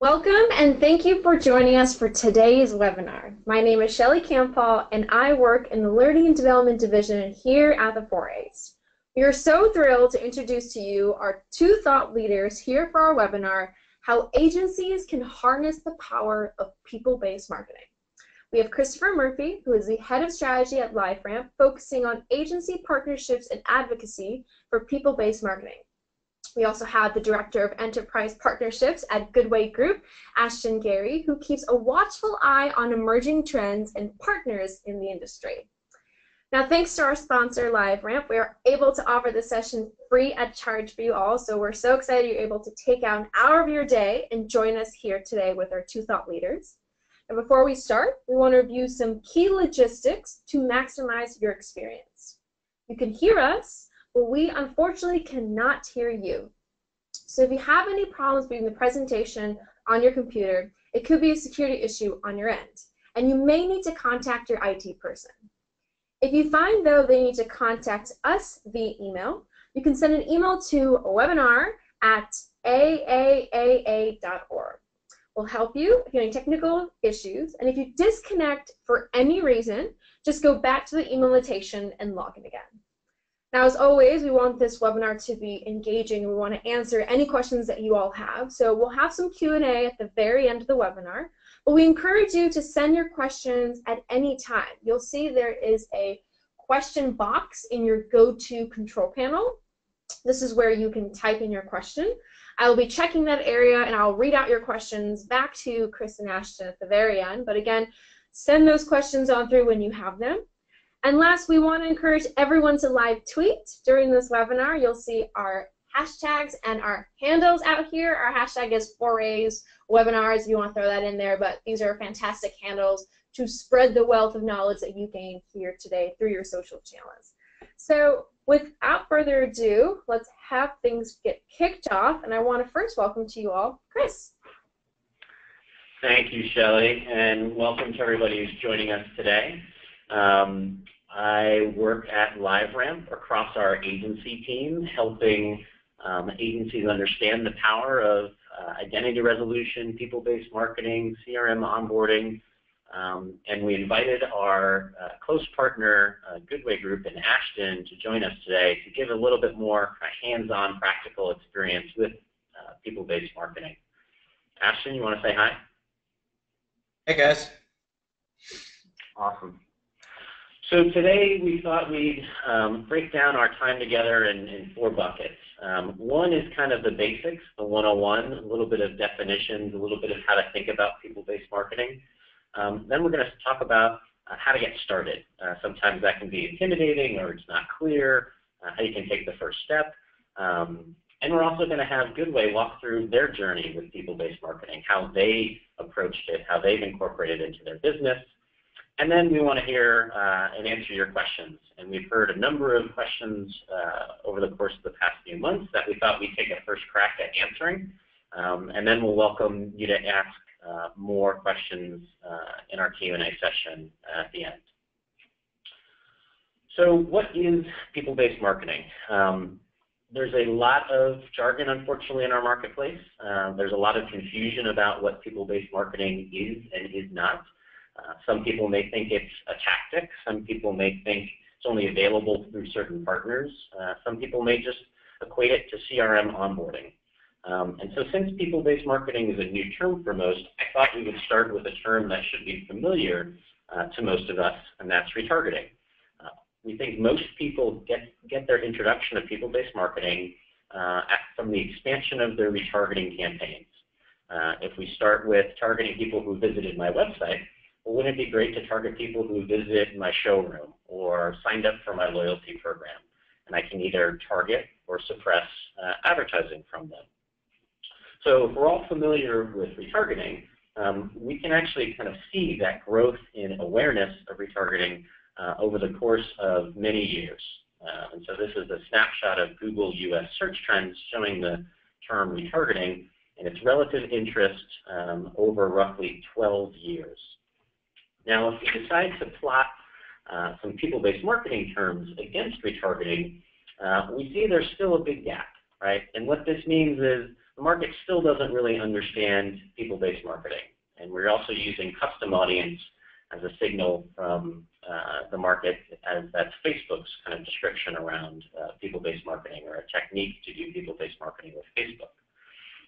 Welcome and thank you for joining us for today's webinar. My name is Shelly Campbell and I work in the Learning and Development Division here at the 4As. We are so thrilled to introduce to you our two thought leaders here for our webinar, How Agencies Can Harness the Power of People-Based Marketing. We have Christopher Murphy, who is the Head of Strategy at LiveRamp, focusing on agency partnerships and advocacy for people-based marketing. We also have the Director of Enterprise Partnerships at Goodway Group, Ashton Gary, who keeps a watchful eye on emerging trends and partners in the industry. Now, thanks to our sponsor, LiveRamp, we are able to offer this session free at charge for you all, so we're so excited you're able to take out an hour of your day and join us here today with our two thought leaders. And before we start, we want to review some key logistics to maximize your experience. You can hear us, but we unfortunately cannot hear you. So if you have any problems viewing the presentation on your computer, it could be a security issue on your end, and you may need to contact your IT person. If you find, though, they need to contact us via email, you can send an email to webinar@aaaa.org. We'll help you if you have any technical issues, and if you disconnect for any reason, just go back to the email invitation and log in again. Now, as always, we want this webinar to be engaging, and we want to answer any questions that you all have. So we'll have some Q&A at the very end of the webinar, but we encourage you to send your questions at any time. You'll see there is a question box in your go-to control panel. This is where you can type in your question. I will be checking that area, and I'll read out your questions back to Chris and Ashton at the very end. But again, send those questions on through when you have them. And last, we want to encourage everyone to live tweet during this webinar. You'll see our hashtags and our handles out here. Our hashtag is 4As webinars, if you want to throw that in there, but these are fantastic handles to spread the wealth of knowledge that you gained here today through your social channels. So without further ado, let's have things get kicked off, and I want to first welcome to you all, Chris. Thank you, Shelly, and welcome to everybody who's joining us today. I work at LiveRamp across our agency team, helping agencies understand the power of identity resolution, people-based marketing, CRM onboarding, and we invited our close partner, Goodway Group in Ashton, to join us today to give a little bit more hands-on practical experience with people-based marketing. Ashton, you want to say hi? Hey, guys. Awesome. So today we thought we'd break down our time together in 4 buckets. One is kind of the basics, the 101, a little bit of definitions, a little bit of how to think about people-based marketing. Then we're going to talk about how to get started. Sometimes that can be intimidating or it's not clear, how you can take the first step. And we're also going to have Goodway walk through their journey with people-based marketing, how they approached it, how they've incorporated it into their business. And then we want to hear and answer your questions. And we've heard a number of questions over the course of the past few months that we thought we'd take a first crack at answering. And then we'll welcome you to ask more questions in our Q&A session at the end. So what is people-based marketing? There's a lot of jargon, unfortunately, in our marketplace. There's a lot of confusion about what people-based marketing is and is not. Some people may think it's a tactic. Some people may think it's only available through certain partners. Some people may just equate it to CRM onboarding. And so since people-based marketing is a new term for most, I thought we would start with a term that should be familiar to most of us, and that's retargeting. We think most people get their introduction to people-based marketing from the expansion of their retargeting campaigns. If we start with targeting people who visited my website, well, wouldn't it be great to target people who visit my showroom or signed up for my loyalty program? And I can either target or suppress advertising from them. So if we're all familiar with retargeting, we can actually kind of see that growth in awareness of retargeting over the course of many years. And so this is a snapshot of Google US search trends showing the term retargeting and its relative interest over roughly 12 years. Now, if we decide to plot some people-based marketing terms against retargeting, we see there's still a big gap, right? And what this means is the market still doesn't really understand people-based marketing. And we're also using custom audience as a signal from the market, as that's Facebook's kind of description around people-based marketing, or a technique to do people-based marketing with Facebook.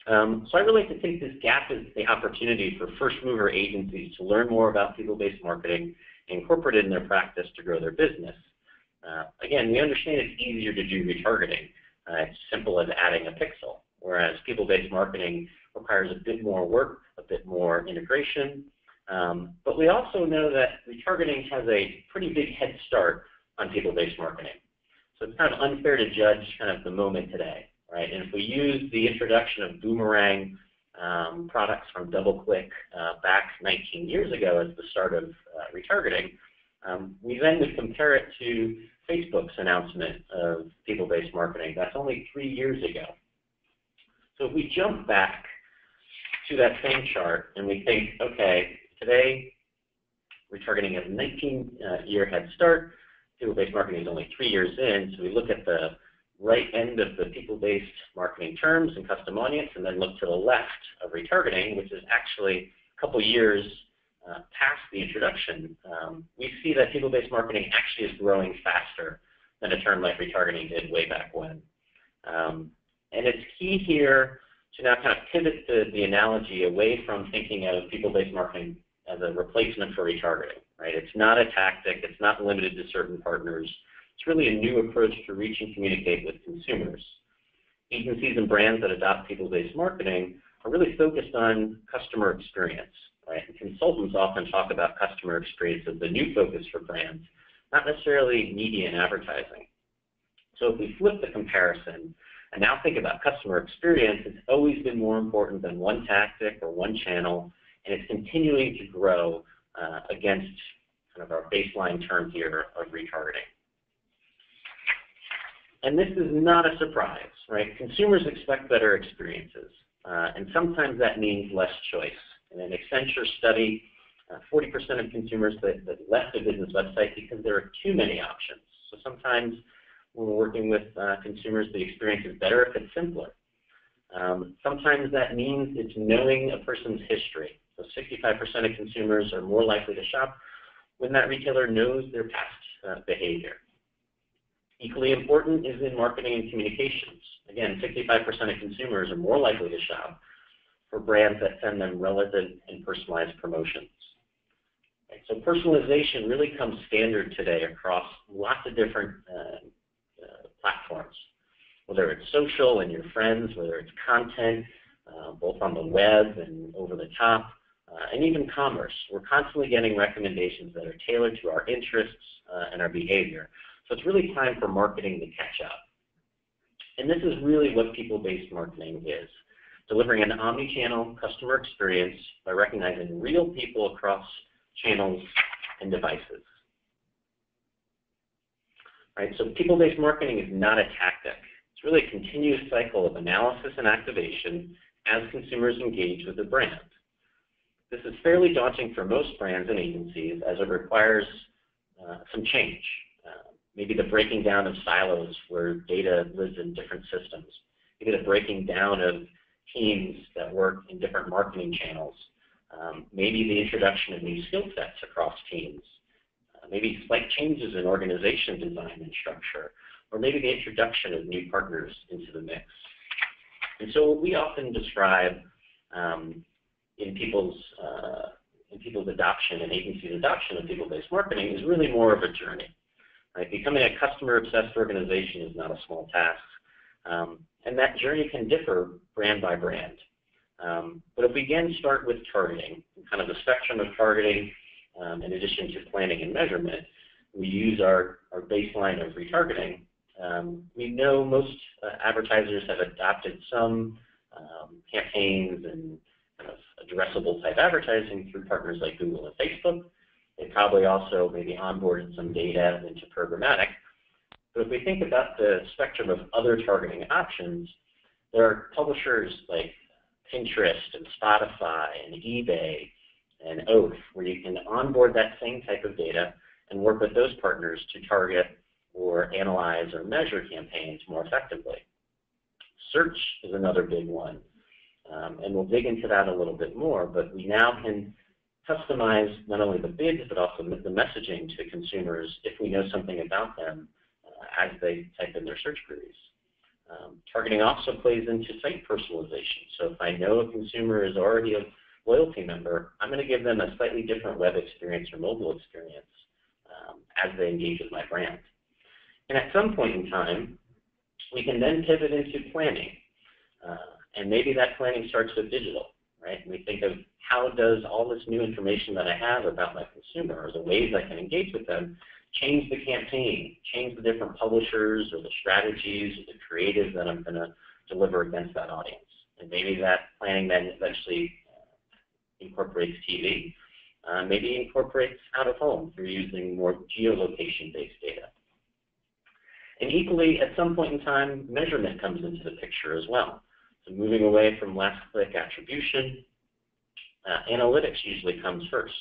So I really like to think this gap is the opportunity for first-mover agencies to learn more about people-based marketing and incorporate it in their practice to grow their business. Again, we understand it's easier to do retargeting. It's simple as adding a pixel, whereas people-based marketing requires a bit more work, a bit more integration. But we also know that retargeting has a pretty big head start on people-based marketing. So it's kind of unfair to judge kind of the moment today, right? And if we use the introduction of boomerang products from DoubleClick back 19 years ago as the start of retargeting, we then would compare it to Facebook's announcement of people-based marketing. That's only 3 years ago. So if we jump back to that same chart and we think, okay, today retargeting has a 19-year head start, people-based marketing is only 3 years in, so we look at the right end of the people-based marketing terms and custom audience, and then look to the left of retargeting, which is actually a couple years past the introduction. We see that people-based marketing actually is growing faster than a term like retargeting did way back when. And it's key here to now kind of pivot the analogy away from thinking of people-based marketing as a replacement for retargeting, right? It's not a tactic. It's not limited to certain partners. It's really a new approach to reach and communicate with consumers. Agencies and brands that adopt people-based marketing are really focused on customer experience, right? And consultants often talk about customer experience as the new focus for brands, not necessarily media and advertising. So if we flip the comparison and now think about customer experience, it's always been more important than one tactic or one channel, and it's continuing to grow against kind of our baseline term here of retargeting. And this is not a surprise, right? Consumers expect better experiences, and sometimes that means less choice. In an Accenture study, 40% of consumers that left a business website because there are too many options. So sometimes when we're working with consumers, the experience is better if it's simpler. Sometimes that means it's knowing a person's history. So 65% of consumers are more likely to shop when that retailer knows their past behavior. Equally important is in marketing and communications. Again, 65% of consumers are more likely to shop for brands that send them relevant and personalized promotions. Right, so personalization really comes standard today across lots of different platforms, whether it's social and your friends, whether it's content, both on the web and over the top, and even commerce. We're constantly getting recommendations that are tailored to our interests and our behavior. So it's really time for marketing to catch up. And this is really what people-based marketing is, delivering an omni-channel customer experience by recognizing real people across channels and devices. Right, so people-based marketing is not a tactic. It's really a continuous cycle of analysis and activation as consumers engage with the brand. This is fairly daunting for most brands and agencies as it requires some change. Maybe the breaking down of silos where data lives in different systems. Maybe the breaking down of teams that work in different marketing channels. Maybe the introduction of new skill sets across teams. Maybe slight changes in organization design and structure. Or maybe the introduction of new partners into the mix. And so what we often describe in people's adoption and agencies' adoption of people-based marketing is really more of a journey. Right? Becoming a customer-obsessed organization is not a small task, and that journey can differ brand by brand. But if we again start with targeting, kind of the spectrum of targeting, in addition to planning and measurement, we use our baseline of retargeting. We know most advertisers have adopted some campaigns and kind of addressable type advertising through partners like Google and Facebook. They probably also maybe onboarded some data into programmatic. But if we think about the spectrum of other targeting options, there are publishers like Pinterest and Spotify and eBay and Oath, where you can onboard that same type of data and work with those partners to target or analyze or measure campaigns more effectively. Search is another big one. And we'll dig into that a little bit more, but we now can customize not only the bids, but also the messaging to consumers if we know something about them as they type in their search queries. Targeting also plays into site personalization. So if I know a consumer is already a loyalty member, I'm going to give them a slightly different web experience or mobile experience as they engage with my brand. And at some point in time, we can then pivot into planning. And maybe that planning starts with digital, right? And we think of how does all this new information that I have about my consumer or the ways I can engage with them change the campaign, change the different publishers or the strategies or the creative that I'm going to deliver against that audience. And maybe that planning then eventually incorporates TV. Maybe incorporates out of home through using more geolocation-based data. And equally, at some point in time, measurement comes into the picture as well. So moving away from last click attribution, analytics usually comes first.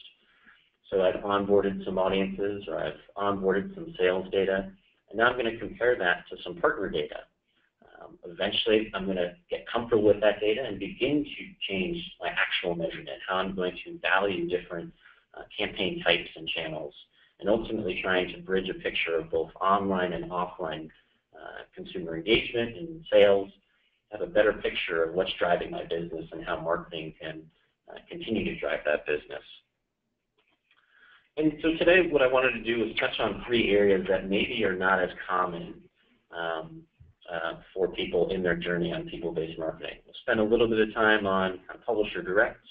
So I've onboarded some audiences or I've onboarded some sales data, and now I'm going to compare that to some partner data. Eventually, I'm going to get comfortable with that data and begin to change my actual measurement, how I'm going to value different campaign types and channels, and ultimately trying to bridge a picture of both online and offline consumer engagement and sales, have a better picture of what's driving my business and how marketing can continue to drive that business. And so today what I wanted to do is touch on 3 areas that maybe are not as common for people in their journey on people-based marketing. We'll spend a little bit of time on publisher direct,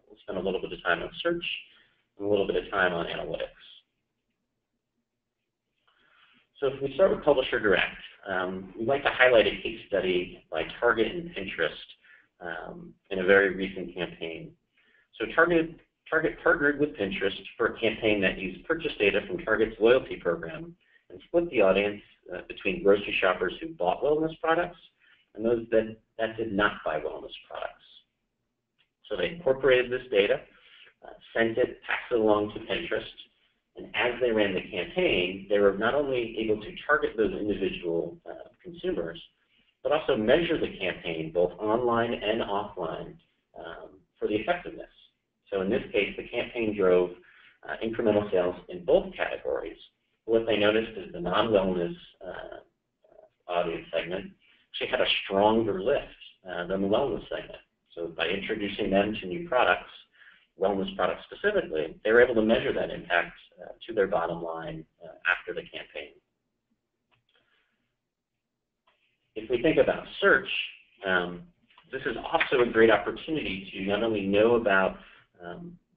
we'll spend a little bit of time on search, and a little bit of time on analytics. So if we start with publisher direct, we'd like to highlight a case study by Target and Pinterest in a very recent campaign. So Target partnered with Pinterest for a campaign that used purchase data from Target's loyalty program and split the audience between grocery shoppers who bought wellness products and those that did not buy wellness products. So they incorporated this data, sent it, passed it along to Pinterest, and as they ran the campaign, they were not only able to target those individual consumers, but also measure the campaign both online and offline for the effectiveness. So in this case, the campaign drove incremental sales in both categories. What they noticed is the non-wellness audience segment actually had a stronger lift than the wellness segment. So by introducing them to new products, wellness products specifically, they were able to measure that impact to their bottom line after the campaign. If we think about search, this is also a great opportunity to not only know about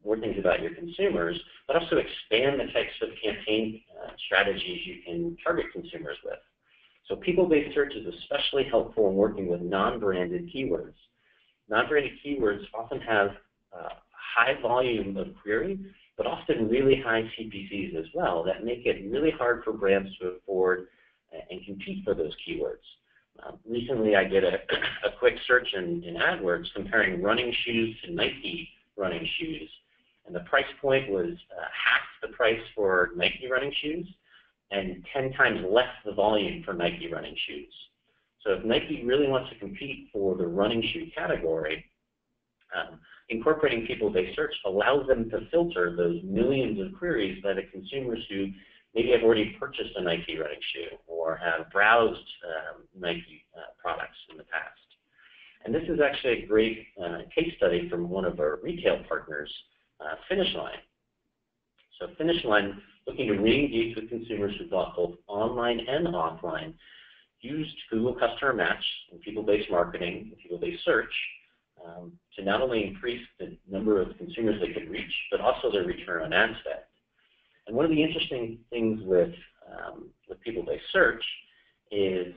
more things about your consumers, but also expand the types of campaign strategies you can target consumers with. So people-based search is especially helpful in working with non-branded keywords. Non-branded keywords often have high volume of query, but often really high CPCs as well that make it really hard for brands to afford and compete for those keywords. Recently, I did a quick search in AdWords comparing running shoes to Nike running shoes, and the price point was half the price for Nike running shoes and 10 times less the volume for Nike running shoes. So if Nike really wants to compete for the running shoe category, incorporating people-based search allows them to filter those millions of queries by the consumers who maybe have already purchased a Nike running shoe or have browsed Nike products in the past. And this is actually a great case study from one of our retail partners, Finish Line. So Finish Line, looking to re-engage with consumers who bought both online and offline, used Google Customer Match and people-based marketing and people-based search to not only increase the number of consumers they could reach, but also their return on ad spend. And one of the interesting things with people-based search is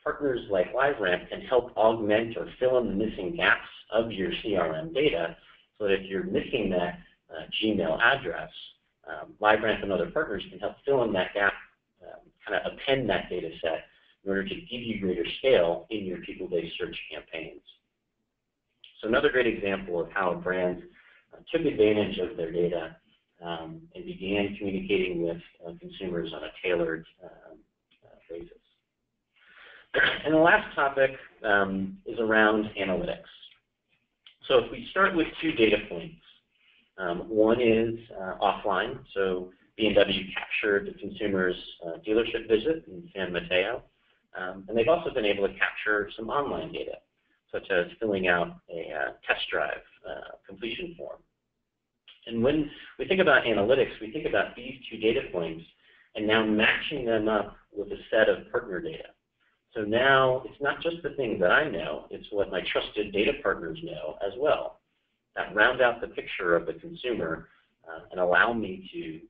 partners like LiveRamp can help augment or fill in the missing gaps of your CRM data, so that if you're missing that Gmail address, LiveRamp and other partners can help fill in that gap, kind of append that data set in order to give you greater scale in your people-based search campaigns. So another great example of how a brand took advantage of their data and began communicating with consumers on a tailored basis. And the last topic is around analytics. So if we start with 2 data points, one is offline. So BMW captured the consumer's dealership visit in San Mateo. And they've also been able to capture some online data, such as filling out a test drive completion form. And when we think about analytics, we think about these 2 data points and now matching them up with a set of partner data. So now it's not just the things that I know, it's what my trusted data partners know as well, that round out the picture of the consumer and allow me to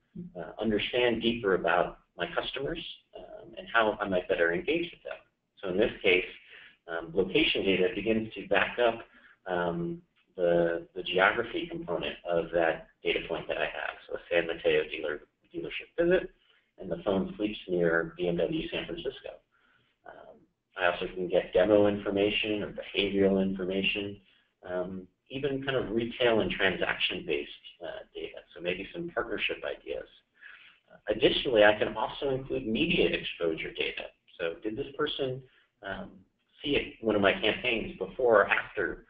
understand deeper about my customers and how I might better engage with them. So in this case, location data begins to back up the geography component of that data point that I have. So a San Mateo dealership visit, and the phone sleeps near BMW San Francisco. I also can get demo information or behavioral information, even kind of retail and transaction-based data, so maybe some partnership ideas. Additionally, I can also include media exposure data. So did this person see one of my campaigns before or after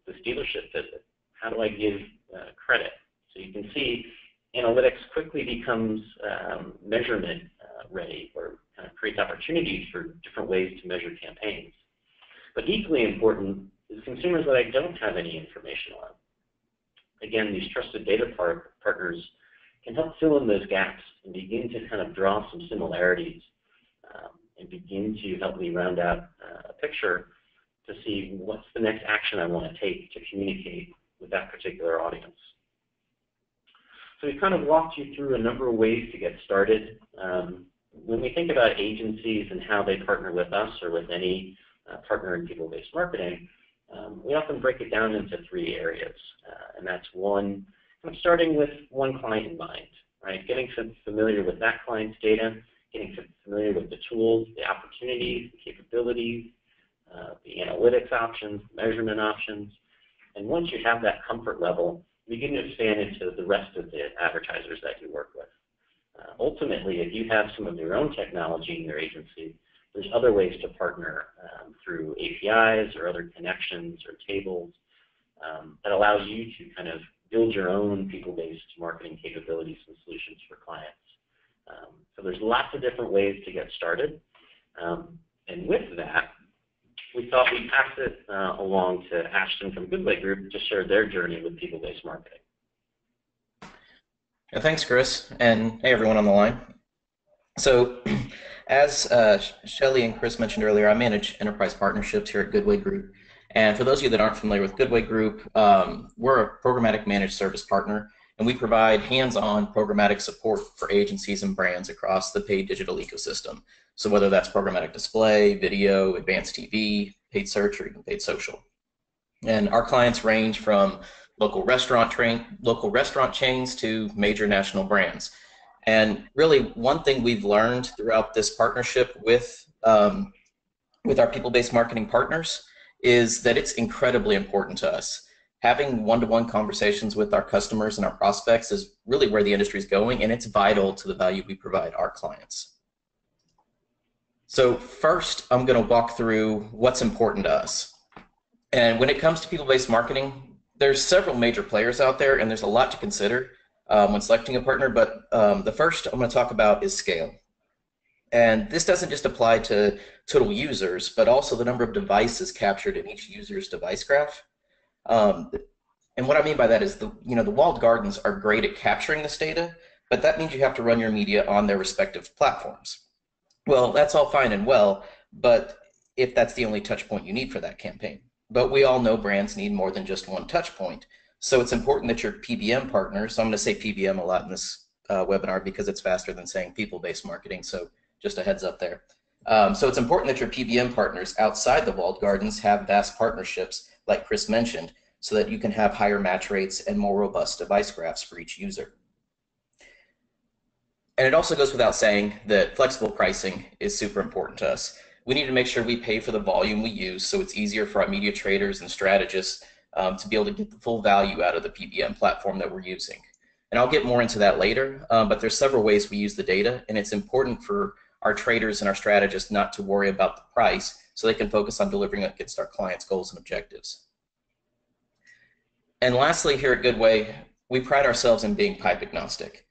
this dealership visit? How do I give credit? So you can see analytics quickly becomes measurement ready, or kind of creates opportunities for different ways to measure campaigns. But equally important is consumers that I don't have any information on. Again, these trusted data partners can help fill in those gaps and begin to kind of draw some similarities and begin to help me round out a picture to see what's the next action I want to take to communicate with that particular audience. So we kind of walked you through a number of ways to get started. When we think about agencies and how they partner with us or with any partner in people-based marketing, we often break it down into 3 areas. And that's one, I'm starting with one client in mind, right? Getting familiar with that client's data, getting familiar with the tools, the opportunities, the capabilities, the analytics options, measurement options. And once you have that comfort level, begin to expand into the rest of the advertisers that you work with. Ultimately, if you have some of your own technology in your agency, there's other ways to partner through APIs or other connections or tables that allows you to kind of build your own people-based marketing capabilities and solutions for clients. So there's lots of different ways to get started. And with that, we thought we'd pass it along to Ashton from Goodway Group to share their journey with people-based marketing. Yeah, thanks, Chris, and hey, everyone on the line. So, as Shelley and Chris mentioned earlier, I manage enterprise partnerships here at Goodway Group. And for those of you that aren't familiar with Goodway Group, we're a programmatic managed service partner, and we provide hands-on programmatic support for agencies and brands across the paid digital ecosystem. So whether that's programmatic display, video, advanced TV, paid search, or even paid social. And our clients range from local restaurant chains to major national brands. And really, one thing we've learned throughout this partnership with our people-based marketing partners is that it's incredibly important to us. Having one-to-one conversations with our customers and our prospects is really where the industry is going, and it's vital to the value we provide our clients. So first, I'm going to walk through what's important to us. And when it comes to people-based marketing, there's several major players out there, and there's a lot to consider when selecting a partner, but the first I'm going to talk about is scale. And this doesn't just apply to total users, but also the number of devices captured in each user's device graph. And what I mean by that is the walled gardens are great at capturing this data, but that means you have to run your media on their respective platforms. Well, that's all fine and well, but if that's the only touch point you need for that campaign. But we all know brands need more than just one touch point. So it's important that your PBM partners, so I'm going to say PBM a lot in this webinar because it's faster than saying people-based marketing, so just a heads up there. So it's important that your PBM partners outside the walled gardens have vast partnerships, like Chris mentioned, so that you can have higher match rates and more robust device graphs for each user. And it also goes without saying that flexible pricing is super important to us. We need to make sure we pay for the volume we use so it's easier for our media traders and strategists to be able to get the full value out of the PBM platform that we're using. And I'll get more into that later, but there's several ways we use the data, and it's important for our traders and our strategists not to worry about the price so they can focus on delivering against our clients' goals and objectives. And lastly, here at Goodway, we pride ourselves in being pipe agnostic.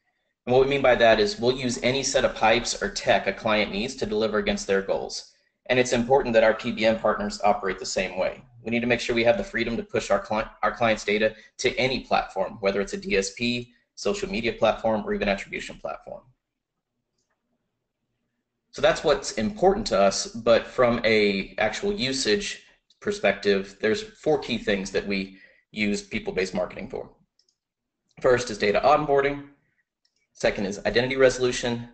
And what we mean by that is we'll use any set of pipes or tech a client needs to deliver against their goals. And it's important that our PBM partners operate the same way. We need to make sure we have the freedom to push our clients' data to any platform, whether it's a DSP, social media platform, or even attribution platform. So that's what's important to us, but from a actual usage perspective, there's 4 key things that we use people-based marketing for. First is data onboarding. Second is identity resolution,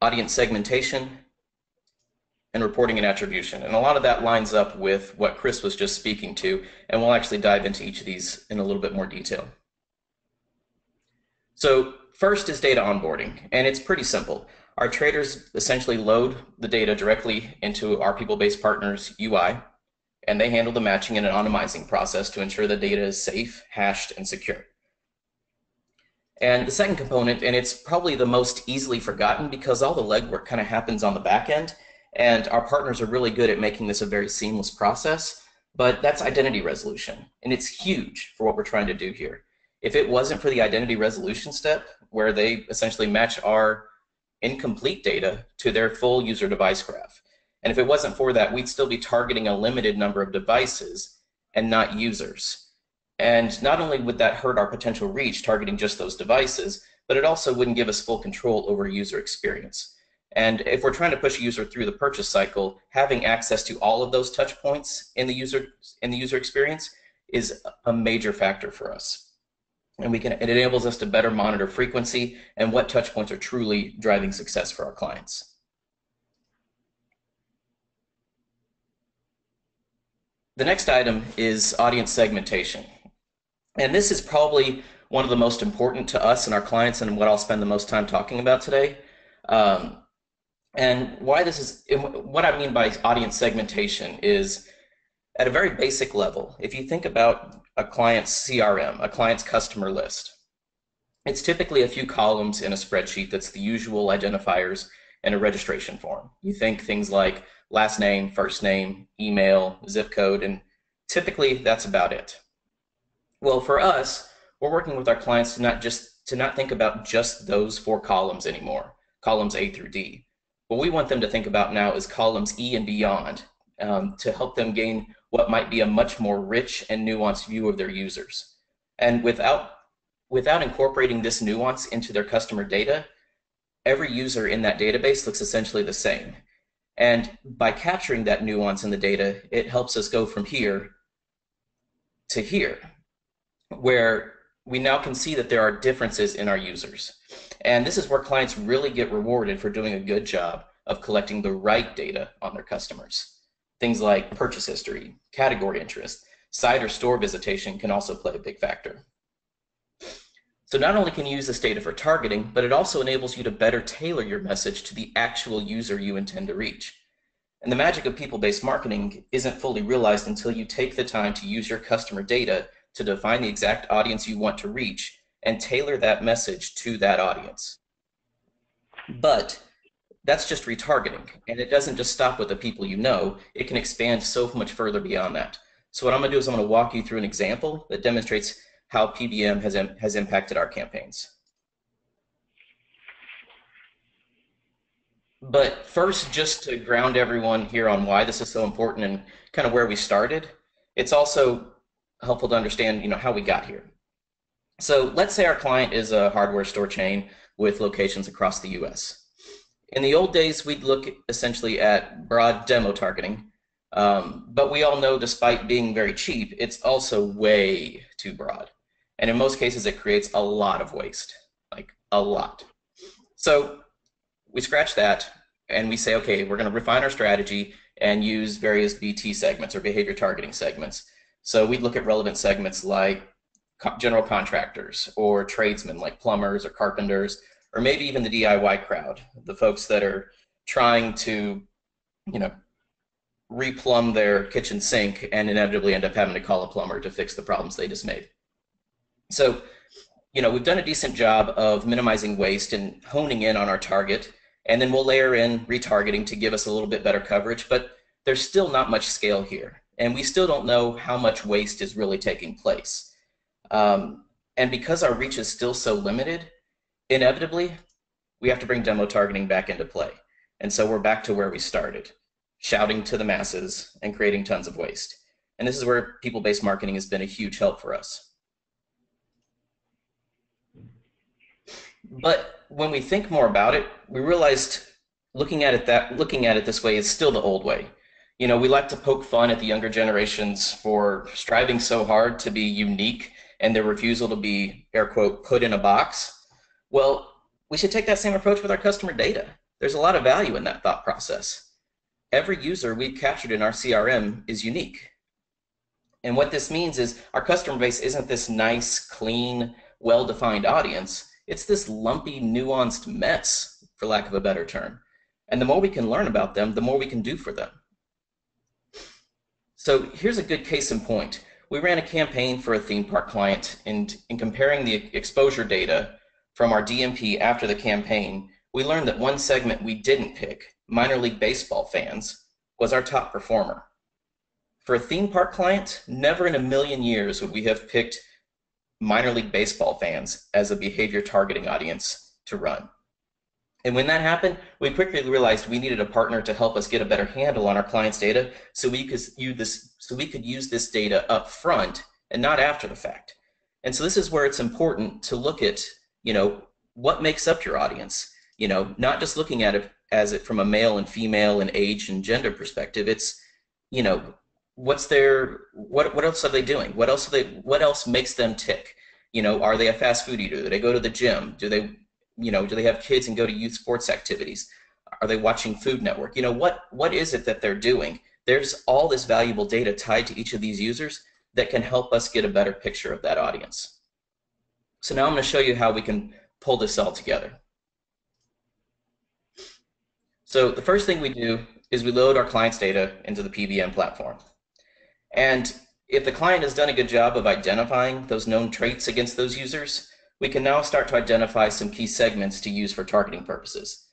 audience segmentation, and reporting and attribution. And a lot of that lines up with what Chris was just speaking to, and we'll actually dive into each of these in a little bit more detail. So first is data onboarding, and it's pretty simple. Our traders essentially load the data directly into our people-based partners UI, and they handle the matching and anonymizing process to ensure the data is safe, hashed, and secure. And the second component, and it's probably the most easily forgotten because all the legwork kind of happens on the back end, and our partners are really good at making this a very seamless process, but that's identity resolution, and it's huge for what we're trying to do here. If it wasn't for the identity resolution step, where they essentially match our incomplete data to their full user device graph, and if it wasn't for that, we'd still be targeting a limited number of devices and not users. And not only would that hurt our potential reach targeting just those devices, but it also wouldn't give us full control over user experience. And if we're trying to push a user through the purchase cycle, having access to all of those touch points in the user experience is a major factor for us. And it enables us to better monitor frequency and what touch points are truly driving success for our clients. The next item is audience segmentation. And this is probably one of the most important to us and our clients, and what I'll spend the most time talking about today. And why this is, what I mean by audience segmentation is, at a very basic level, if you think about a client's CRM, a client's customer list, it's typically a few columns in a spreadsheet that's the usual identifiers and a registration form. You think things like last name, first name, email, zip code, and typically that's about it. Well, for us, we're working with our clients to not think about just those 4 columns anymore, columns A through D. What we want them to think about now is columns E and beyond, to help them gain what might be a much more rich and nuanced view of their users. And without incorporating this nuance into their customer data, every user in that database looks essentially the same. And by capturing that nuance in the data, it helps us go from here to here, where we now can see that there are differences in our users. And this is where clients really get rewarded for doing a good job of collecting the right data on their customers. Things like purchase history, category interest, site or store visitation can also play a big factor. So not only can you use this data for targeting, but it also enables you to better tailor your message to the actual user you intend to reach. And the magic of people-based marketing isn't fully realized until you take the time to use your customer data to define the exact audience you want to reach and tailor that message to that audience. But that's just retargeting, and it doesn't just stop with the people you know. It can expand so much further beyond that. So what I'm going to do is I'm going to walk you through an example that demonstrates how PBM has impacted our campaigns. But first, just to ground everyone here on why this is so important and kind of where we started, it's also helpful to understand, how we got here. So let's say our client is a hardware store chain with locations across the US. In the old days, we'd look essentially at broad demo targeting, but we all know, despite being very cheap, it's also way too broad. And in most cases, it creates a lot of waste, like a lot. So we scratch that and we say, okay, we're going to refine our strategy and use various BT segments or behavior targeting segments. So we'd look at relevant segments like general contractors or tradesmen like plumbers or carpenters, or maybe even the DIY crowd, the folks that are trying to, replumb their kitchen sink and inevitably end up having to call a plumber to fix the problems they just made. So, we've done a decent job of minimizing waste and honing in on our target, and then we'll layer in retargeting to give us a little bit better coverage, but there's still not much scale here. and we still don't know how much waste is really taking place. And because our reach is still so limited, inevitably, we have to bring demo targeting back into play. And so we're back to where we started, shouting to the masses and creating tons of waste. And this is where people-based marketing has been a huge help for us. But when we think more about it, we realized looking at it this way is still the old way. You know, we like to poke fun at the younger generations for striving so hard to be unique and their refusal to be, air quote, put in a box. Well, we should take that same approach with our customer data. There's a lot of value in that thought process. Every user we've captured in our CRM is unique. And what this means is our customer base isn't this nice, clean, well-defined audience. It's this lumpy, nuanced mess, for lack of a better term. And the more we can learn about them, the more we can do for them. So here's a good case in point. We ran a campaign for a theme park client, and in comparing the exposure data from our DMP after the campaign, we learned that one segment we didn't pick, minor league baseball fans, was our top performer. For a theme park client, never in a million years would we have picked minor league baseball fans as a behavior targeting audience to run. And when that happened, we quickly realized we needed a partner to help us get a better handle on our clients' data so we could use this data up front and not after the fact. And so this is where it's important to look at, you know, what makes up your audience. You know, not just looking at it as it from a male and female and age and gender perspective. It's, you know, what else are they doing? What else makes them tick? You know, are they a fast food eater? Do they go to the gym? Do they have kids and go to youth sports activities? Are they watching Food Network? You know, what is it that they're doing? There's all this valuable data tied to each of these users that can help us get a better picture of that audience. So now I'm going to show you how we can pull this all together. So the first thing we do is we load our client's data into the PBM platform. And if the client has done a good job of identifying those known traits against those users, we can now start to identify some key segments to use for targeting purposes.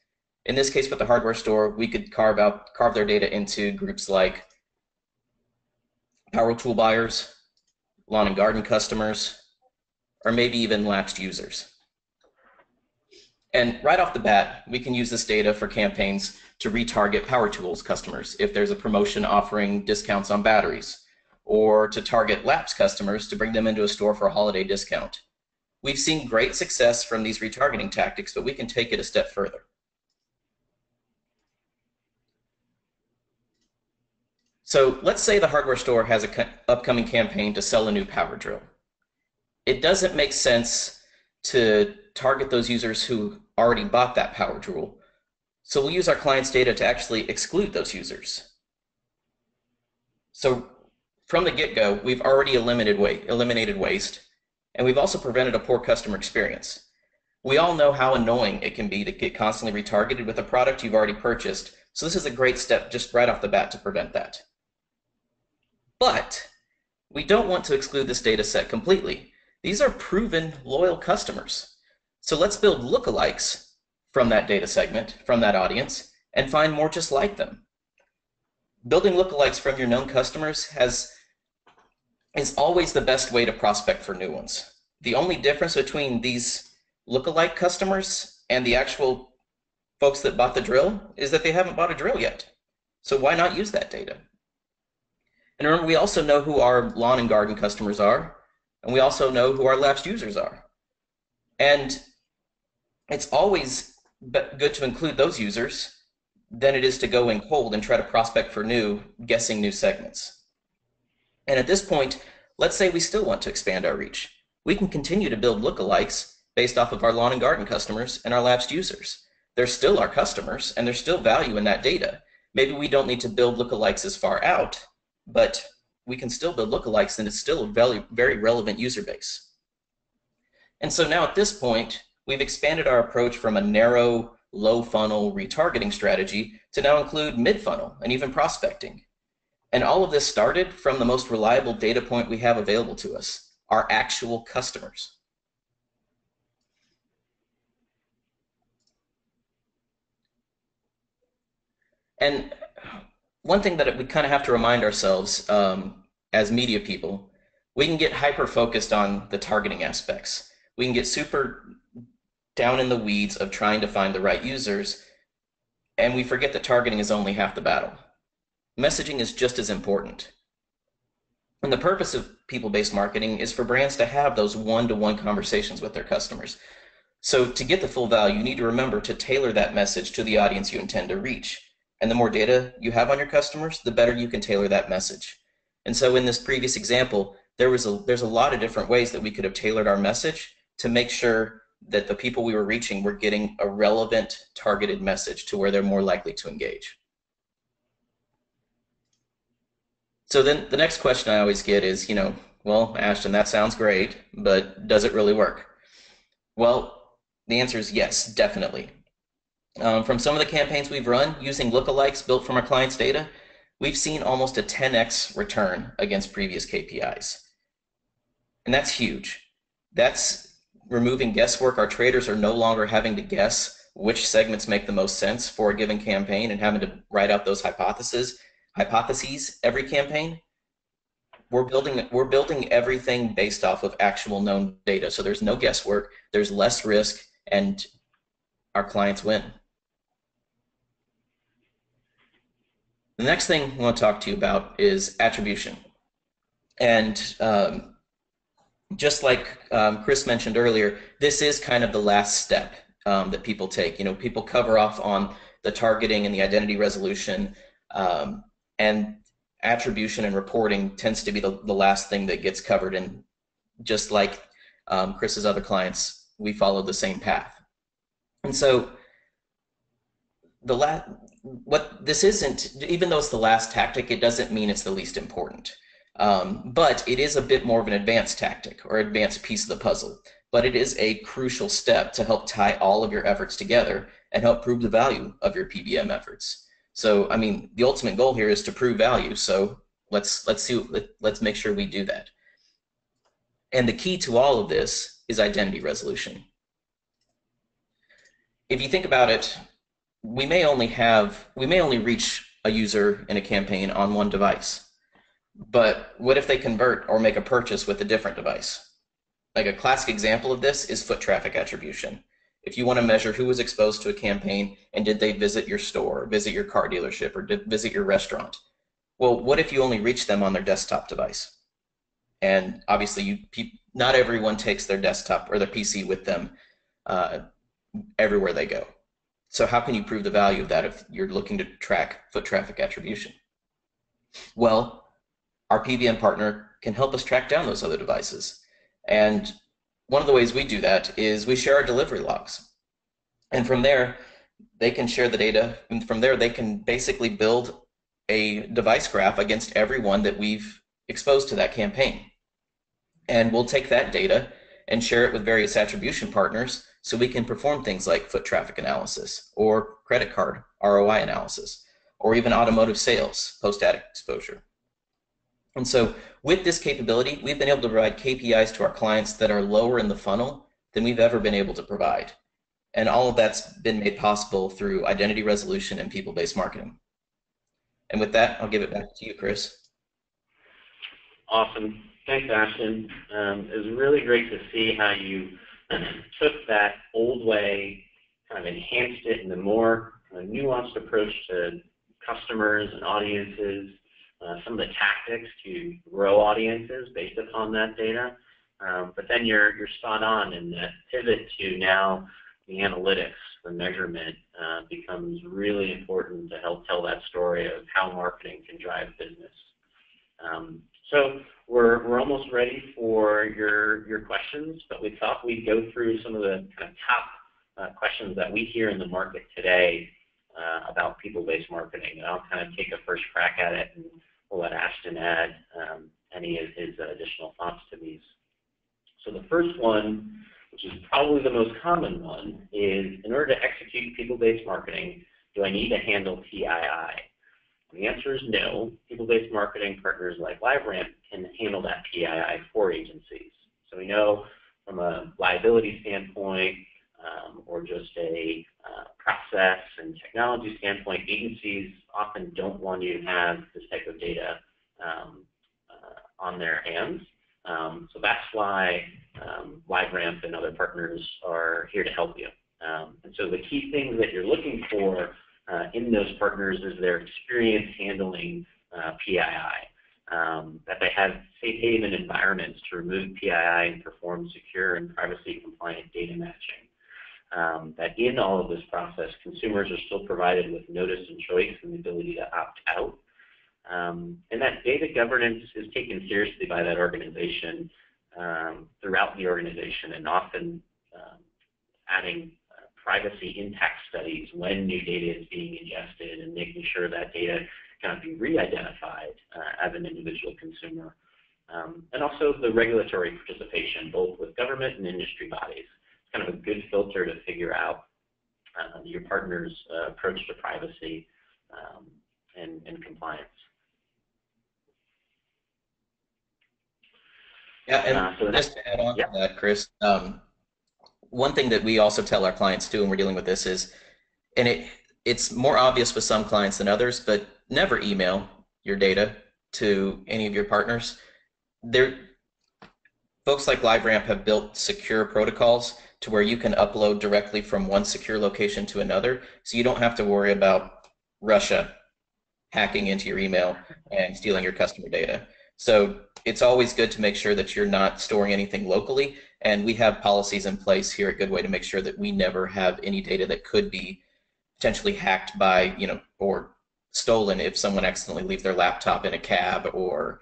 In this case, with the hardware store, we could carve their data into groups like power tool buyers, lawn and garden customers, or maybe even lapsed users. And right off the bat, we can use this data for campaigns to retarget power tools customers if there's a promotion offering discounts on batteries, or to target lapsed customers to bring them into a store for a holiday discount. We've seen great success from these retargeting tactics, but we can take it a step further. So let's say the hardware store has an upcoming campaign to sell a new power drill. It doesn't make sense to target those users who already bought that power tool. So we'll use our client's data to actually exclude those users. So from the get-go, we've already eliminated waste, and we've also prevented a poor customer experience. We all know how annoying it can be to get constantly retargeted with a product you've already purchased, so this is a great step just right off the bat to prevent that. But we don't want to exclude this data set completely. These are proven loyal customers. So let's build lookalikes from that data segment, from that audience, and find more just like them. Building lookalikes from your known customers is always the best way to prospect for new ones. The only difference between these lookalike customers and the actual folks that bought the drill is that they haven't bought a drill yet. So why not use that data? And remember, we also know who our lawn and garden customers are, and we also know who our lapsed users are. And it's always good to include those users than it is to go in cold and try to prospect for guessing new segments. And at this point, let's say we still want to expand our reach. We can continue to build lookalikes based off of our lawn and garden customers and our lapsed users. They're still our customers, and there's still value in that data. Maybe we don't need to build lookalikes as far out, but we can still build lookalikes, and it's still a very, very relevant user base. And so now at this point, we've expanded our approach from a narrow, low-funnel retargeting strategy to now include mid-funnel and even prospecting. And all of this started from the most reliable data point we have available to us, our actual customers. And one thing that we kind of have to remind ourselves as media people, we can get hyper focused on the targeting aspects. We can get super down in the weeds of trying to find the right users, and we forget that targeting is only half the battle. Messaging is just as important. And the purpose of people-based marketing is for brands to have those one-to-one conversations with their customers. So to get the full value, you need to remember to tailor that message to the audience you intend to reach. And the more data you have on your customers, the better you can tailor that message. And so in this previous example, there's a lot of different ways that we could have tailored our message to make sure that the people we were reaching were getting a relevant, targeted message to where they're more likely to engage. So then the next question I always get is, well, Ashton, that sounds great, but does it really work? Well, the answer is yes, definitely. From some of the campaigns we've run using lookalikes built from our clients' data, we've seen almost a 10x return against previous KPIs. And that's huge. That's removing guesswork. Our traders are no longer having to guess which segments make the most sense for a given campaign and having to write out those hypotheses every campaign. We're building everything based off of actual known data. So there's no guesswork, there's less risk, and our clients win. The next thing I want to talk to you about is attribution. And just like Chris mentioned earlier, this is kind of the last step that people take. People cover off on the targeting and the identity resolution, and attribution and reporting tends to be the last thing that gets covered. And just like Chris's other clients, we follow the same path. And so what this isn't, even though it's the last tactic, it doesn't mean it's the least important. But it is a bit more of an advanced tactic or advanced piece of the puzzle. But it is a crucial step to help tie all of your efforts together and help prove the value of your PBM efforts. So, I mean, the ultimate goal here is to prove value. So let's make sure we do that. And the key to all of this is identity resolution. If you think about it, we may only reach a user in a campaign on one device. But what if they convert or make a purchase with a different device? Like a classic example of this is foot traffic attribution. If you want to measure who was exposed to a campaign and did they visit your store, visit your car dealership, or visit your restaurant? Well, what if you only reach them on their desktop device? And obviously, not everyone takes their desktop or their PC with them everywhere they go. So how can you prove the value of that if you're looking to track foot traffic attribution? Well, our PBM partner can help us track down those other devices. And one of the ways we do that is we share our delivery logs. And from there, they can share the data. And from there, they can basically build a device graph against everyone that we've exposed to that campaign. And we'll take that data and share it with various attribution partners so we can perform things like foot traffic analysis or credit card ROI analysis, or even automotive sales, post-ad exposure. And so with this capability, we've been able to provide KPIs to our clients that are lower in the funnel than we've ever been able to provide. And all of that's been made possible through identity resolution and people-based marketing. And with that, I'll give it back to you, Chris. Awesome. Thanks, Ashton. It was really great to see how you took that old way, kind of enhanced it in a more kind of nuanced approach to customers and audiences, some of the tactics to grow audiences based upon that data. But then you're spot on in that pivot to now the analytics, the measurement becomes really important to help tell that story of how marketing can drive business. So we're almost ready for your questions, but we thought we'd go through some of the kind of top questions that we hear in the market today about people-based marketing. And I'll kind of take a first crack at it, and we'll let Ashton add any of his additional thoughts to these. So the first one, which is probably the most common one, is in order to execute people-based marketing, do I need to handle PII? And the answer is no. People-based marketing partners like LiveRamp can handle that PII for agencies. So we know from a liability standpoint, or just a process and technology standpoint, agencies often don't want you to have this type of data on their hands. So that's why LiveRamp and other partners are here to help you. And so the key things that you're looking for in those partners is their experience handling PII, that they have safe haven environments to remove PII and perform secure and privacy compliant data matching. That in all of this process, consumers are still provided with notice and choice and the ability to opt out. And that data governance is taken seriously by that organization throughout the organization, and often adding privacy impact studies when new data is being ingested and making sure that data cannot be re-identified as an individual consumer. And also the regulatory participation, both with government and industry bodies. It's kind of a good filter to figure out your partner's approach to privacy and compliance. Yeah, and So just to add on yeah. to that, Chris, one thing that we also tell our clients too when we're dealing with this is, and it's more obvious with some clients than others, but never email your data to any of your partners. Folks like LiveRamp have built secure protocols to where you can upload directly from one secure location to another, so you don't have to worry about Russia hacking into your email and stealing your customer data. So it's always good to make sure that you're not storing anything locally, and we have policies in place here at Goodway to make sure that we never have any data that could be potentially hacked by, or stolen if someone accidentally leaves their laptop in a cab or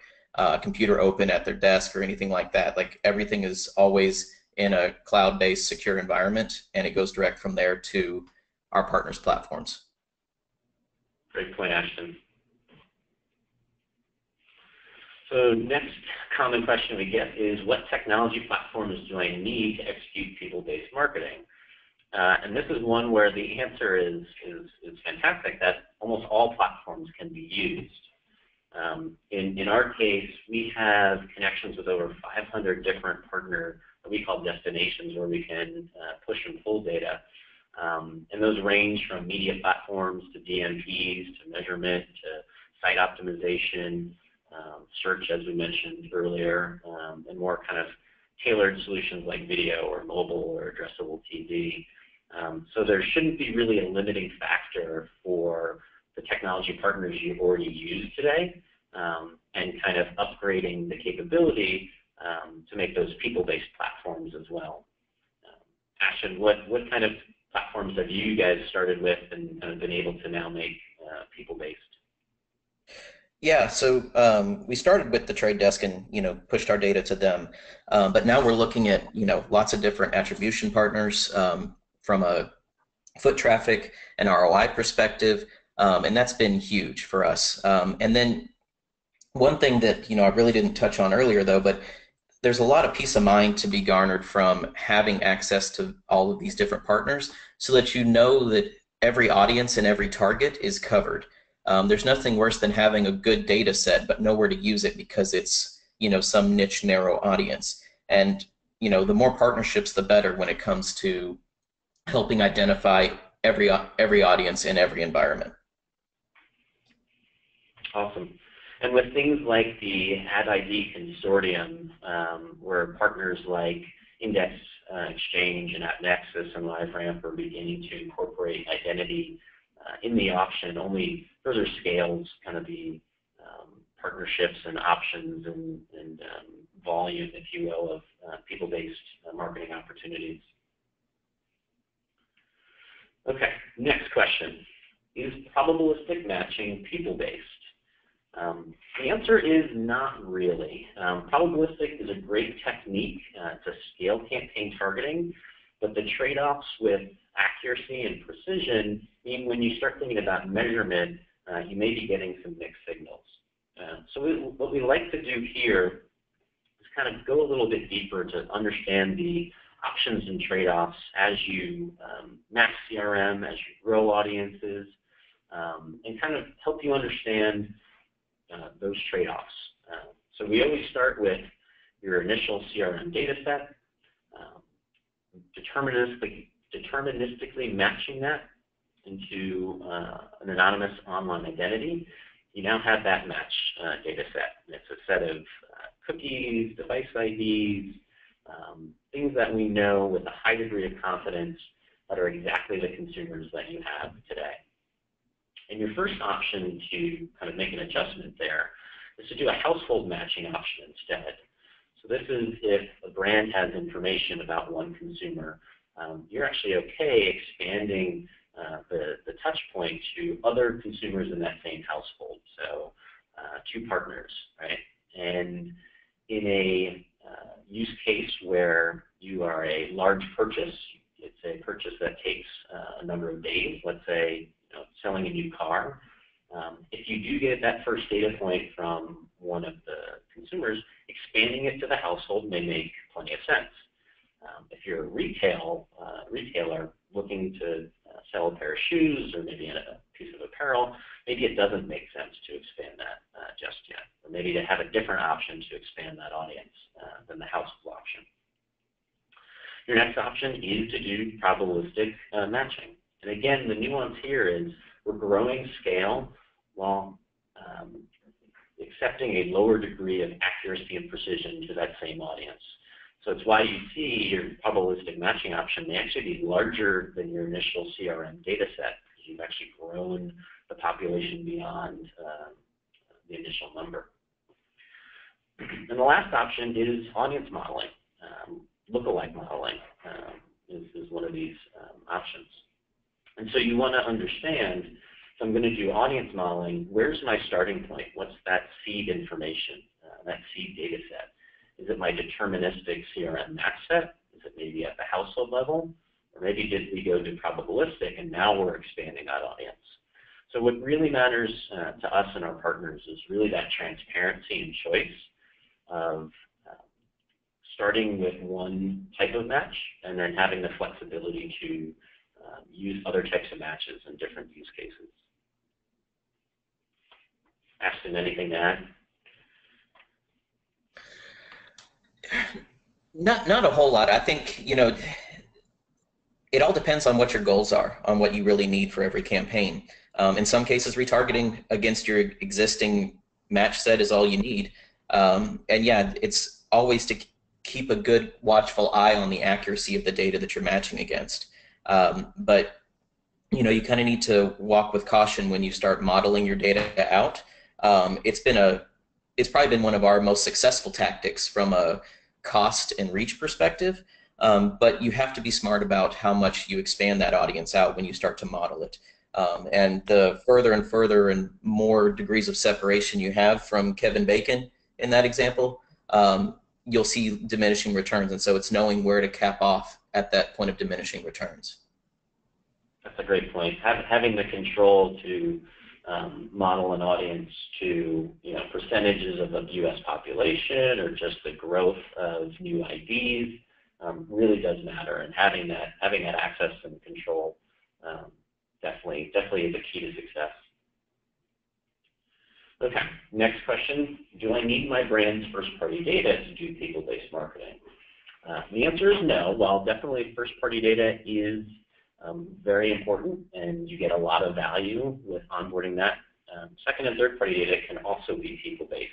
computer open at their desk or anything like that. Like, everything is always in a cloud-based secure environment, and it goes direct from there to our partners' platforms. Great point, Ashton. So next common question we get is, what technology platforms do I need to execute people-based marketing? And this is one where the answer is fantastic, that almost all platforms can be used. In our case, we have connections with over 500 different partner, what we call destinations, where we can push and pull data. And those range from media platforms to DMPs to measurement to site optimization, search, as we mentioned earlier, and more kind of tailored solutions like video or mobile or addressable TV. So there shouldn't be really a limiting factor for the technology partners you already use today, and kind of upgrading the capability to make those people-based platforms as well. Ashton, what kind of platforms have you guys started with and been able to now make people-based? Yeah, so we started with the Trade Desk and pushed our data to them, but now we're looking at lots of different attribution partners from a foot traffic and ROI perspective, and that's been huge for us. And then one thing that I really didn't touch on earlier though, but there's a lot of peace of mind to be garnered from having access to all of these different partners, so that that every audience and every target is covered. There's nothing worse than having a good data set but nowhere to use it because it's some niche narrow audience. And the more partnerships the better when it comes to helping identify every audience in every environment. Awesome. And with things like the AdID consortium, where partners like Index Exchange and AppNexus and LiveRamp are beginning to incorporate identity in the option, only those are scales, kind of the partnerships and options and volume, if you will, of people-based marketing opportunities. Okay, next question. Is probabilistic matching people-based? The answer is not really. Probabilistic is a great technique to scale campaign targeting, but the trade-offs with accuracy and precision mean when you start thinking about measurement, you may be getting some mixed signals. So what we like to do here is kind of go a little bit deeper to understand the options and trade-offs as you max CRM, as you grow audiences, and kind of help you understand those trade-offs. So we always start with your initial CRM data set, deterministically deterministically matching that into an anonymous online identity, you now have that match data set. And it's a set of cookies, device IDs, things that we know with a high degree of confidence that are exactly the consumers that you have today. And your first option to kind of make an adjustment there is to do a household matching option instead. So this is if a brand has information about one consumer, you're actually okay expanding the touch point to other consumers in that same household, so two partners, right? And in a use case where you are a large purchase, it's a purchase that takes a number of days, let's say selling a new car. If you do get that first data point from one of the consumers, expanding it to the household may make plenty of sense. If you're a retailer looking to sell a pair of shoes or maybe a piece of apparel, maybe it doesn't make sense to expand that just yet, or maybe to have a different option to expand that audience than the household option. Your next option is to do probabilistic matching. And again, the nuance here is we're growing scale while accepting a lower degree of accuracy and precision to that same audience. So it's why you see your probabilistic matching option may actually be larger than your initial CRM data set, because you've actually grown the population beyond the initial number. And the last option is audience modeling. Lookalike modeling is one of these options. And so you want to understand, if I'm going to do audience modeling, where's my starting point? What's that seed information, that seed data set? Is it my deterministic CRM match set? Is it maybe at the household level? Or maybe did we go to probabilistic and now we're expanding that audience? So what really matters to us and our partners is really that transparency and choice of starting with one type of match and then having the flexibility to use other types of matches in different use cases. Ashton, anything to add? Not a whole lot. I think, it all depends on what your goals are, on what you really need for every campaign. In some cases, retargeting against your existing match set is all you need. And yeah, it's always to keep a good watchful eye on the accuracy of the data that you're matching against. But you kind of need to walk with caution when you start modeling your data out. It's probably been one of our most successful tactics from a cost and reach perspective, but you have to be smart about how much you expand that audience out when you start to model it. And the further and further and more degrees of separation you have from Kevin Bacon in that example, you'll see diminishing returns. And so it's knowing where to cap off at that point of diminishing returns. That's a great point. Having the control to model an audience to percentages of the U.S. population or just the growth of new IDs really does matter, and having that access and control definitely is a key to success. Okay, next question: do I need my brand's first-party data to do people-based marketing? The answer is no. While definitely first-party data is very important, and you get a lot of value with onboarding that. Second and third-party data can also be people-based.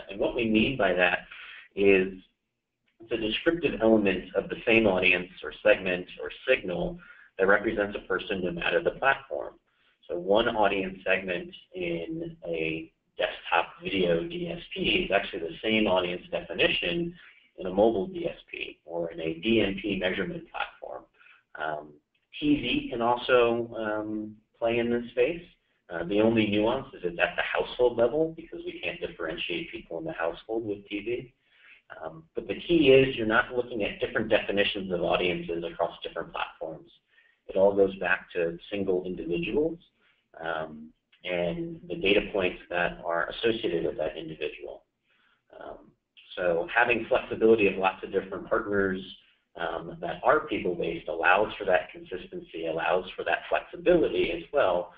And what we mean by that is it's a descriptive element of the same audience or segment or signal that represents a person no matter the platform. So one audience segment in a desktop video DSP is actually the same audience definition in a mobile DSP or in a DMP measurement platform. TV can also play in this space. The only nuance is it's at the household level because we can't differentiate people in the household with TV. But the key is you're not looking at different definitions of audiences across different platforms. It all goes back to single individuals and the data points that are associated with that individual. So having flexibility of lots of different partners that are people-based allows for that consistency, allows for that flexibility as well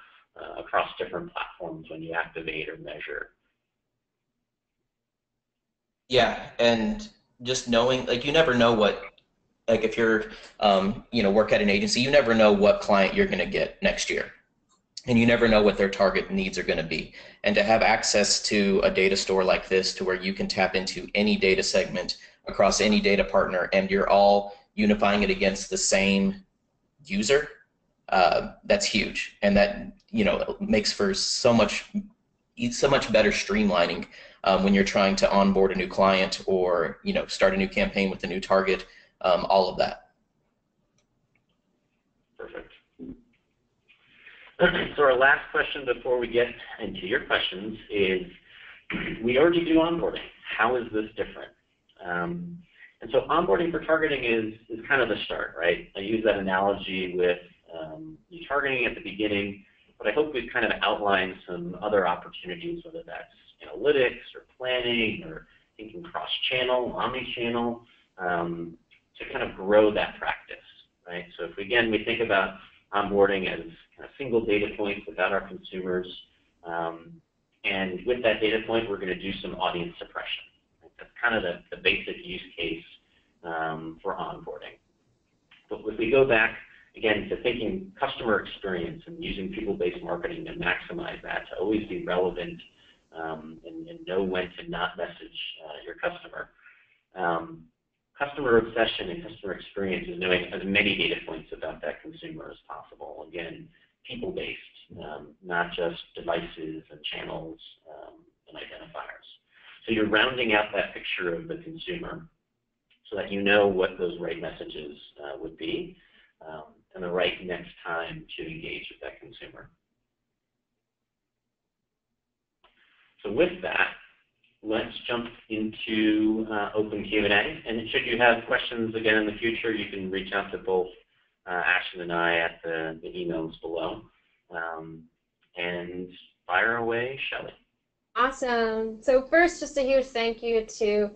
across different platforms when you activate or measure. Yeah, and just knowing, like, you never know what Like if you're, work at an agency, you never know what client you're going to get next year. And you never know what their target needs are going to be. And to have access to a data store like this, to where you can tap into any data segment across any data partner, and you're all unifying it against the same user, that's huge. And that, makes for so much better streamlining when you're trying to onboard a new client, or start a new campaign with a new target, all of that. Perfect. So our last question before we get into your questions is, we already do onboarding. How is this different? And so onboarding for targeting is kind of the start, right? I use that analogy with you targeting at the beginning, but I hope we've kind of outlined some other opportunities, whether that's analytics or planning or thinking cross-channel, omni-channel, to kind of grow that practice, right? So if, again, we think about onboarding as kind of single data points without our consumers, and with that data point, we're going to do some audience suppression. Right? That's kind of the basic use case for onboarding. But if we go back, again, to thinking customer experience and using people-based marketing to maximize that, to always be relevant and know when to not message your customer. Customer obsession and customer experience is knowing as many data points about that consumer as possible. Again, people-based, not just devices and channels and identifiers. So you're rounding out that picture of the consumer so that you know what those right messages would be, and the right next time to engage with that consumer. So with that, let's jump into open Q&A. And should you have questions again in the future, you can reach out to both Ashton and I at the emails below. And fire away, Shelley. Awesome. So first, just a huge thank you to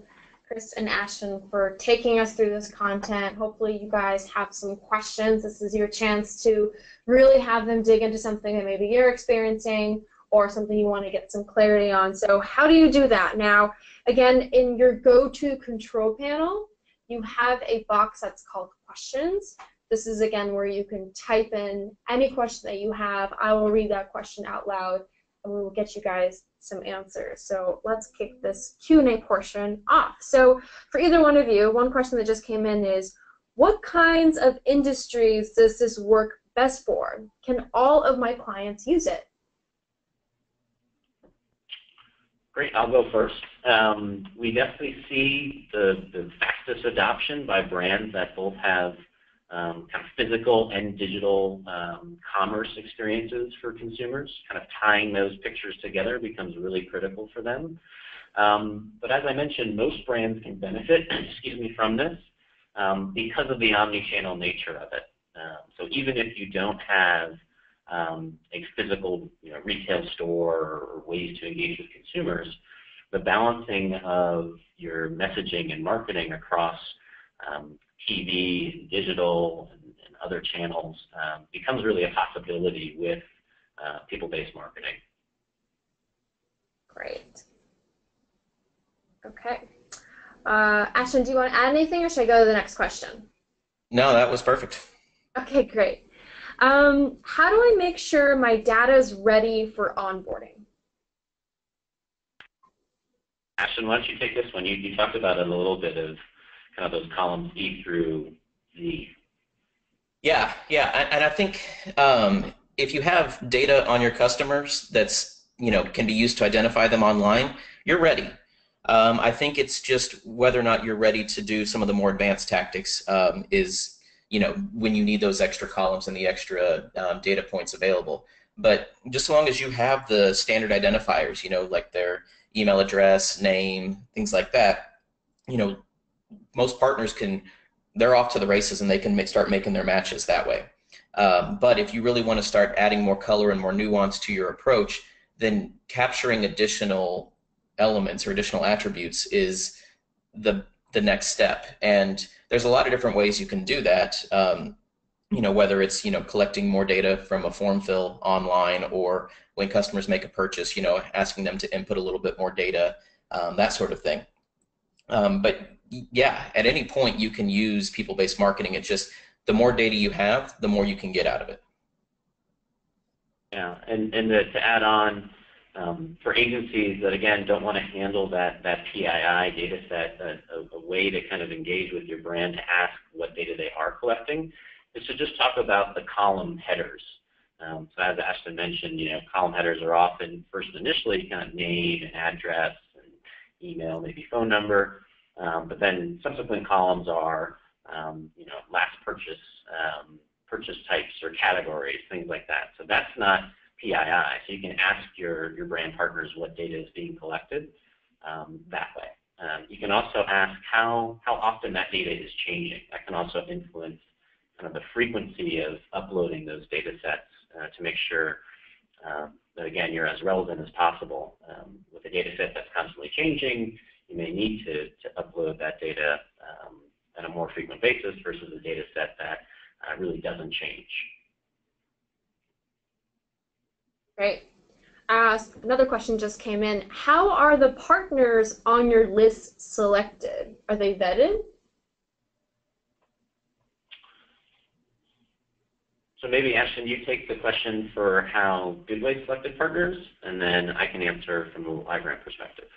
Chris and Ashton for taking us through this content. Hopefully you guys have some questions. This is your chance to really have them dig into something that maybe you're experiencing or something you want to get some clarity on. So how do you do that? Now, again, in your go-to control panel, you have a box that's called questions. This is, again, where you can type in any question that you have. I will read that question out loud, and we will get you guys some answers. So let's kick this Q&A portion off. So for either one of you, one question that just came in is, what kinds of industries does this work best for? Can all of my clients use it? Great, I'll go first. We definitely see the fastest adoption by brands that both have kind of physical and digital commerce experiences for consumers. Kind of tying those pictures together becomes really critical for them. But as I mentioned, most brands can benefit, from this because of the omni-channel nature of it. So even if you don't have a physical retail store or ways to engage with consumers, the balancing of your messaging and marketing across TV, digital, and other channels becomes really a possibility with people-based marketing. Great. Okay. Ashton, do you want to add anything, or should I go to the next question? No, that was perfect. Okay, great. How do I make sure my data is ready for onboarding? Ashton, why don't you take this one? You talked about it a little bit, of kind of those columns E through Z. Yeah, and I think if you have data on your customers that's can be used to identify them online, you're ready. I think it's just whether or not you're ready to do some of the more advanced tactics is when you need those extra columns and the extra data points available. But just as long as you have the standard identifiers, like their email address, name, things like that, most partners they're off to the races, and they can start making their matches that way. But if you really want to start adding more color and more nuance to your approach, then capturing additional elements or additional attributes is the next step. And there's a lot of different ways you can do that. Whether it's collecting more data from a form fill online, or when customers make a purchase, asking them to input a little bit more data, that sort of thing. But Yeah, at any point you can use people-based marketing. It's just the more data you have, the more you can get out of it. Yeah, and to add on, for agencies that, again, don't want to handle that PII data set, a way to kind of engage with your brand to ask what data they are collecting is to just talk about the column headers. So as Ashton mentioned, column headers are often first initially kind of name and address and email, maybe phone number, but then subsequent columns are, last purchase, purchase types or categories, things like that. So that's not PII. So you can ask your brand partners what data is being collected that way. You can also ask how often that data is changing. That can also influence kind of the frequency of uploading those data sets to make sure that, again, you're as relevant as possible. With a data set that's constantly changing, you may need to upload that data on a more frequent basis versus a data set that really doesn't change. Great. Another question just came in. How are the partners on your list selected? Are they vetted? So maybe, Ashton, you take the question for how Goodway selected partners, and then I can answer from the LiveRamp perspective.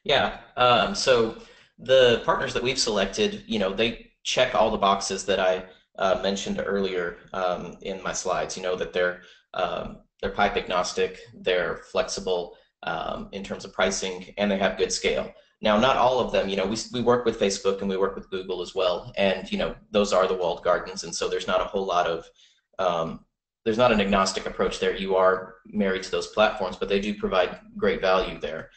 Yeah, so the partners that we've selected, they check all the boxes that I mentioned earlier in my slides. That they're pipe agnostic, they're flexible in terms of pricing, and they have good scale. Now, not all of them, we work with Facebook and we work with Google as well, and those are the walled gardens, and so there's not a whole lot of there's not an agnostic approach there. You are married to those platforms, but they do provide great value there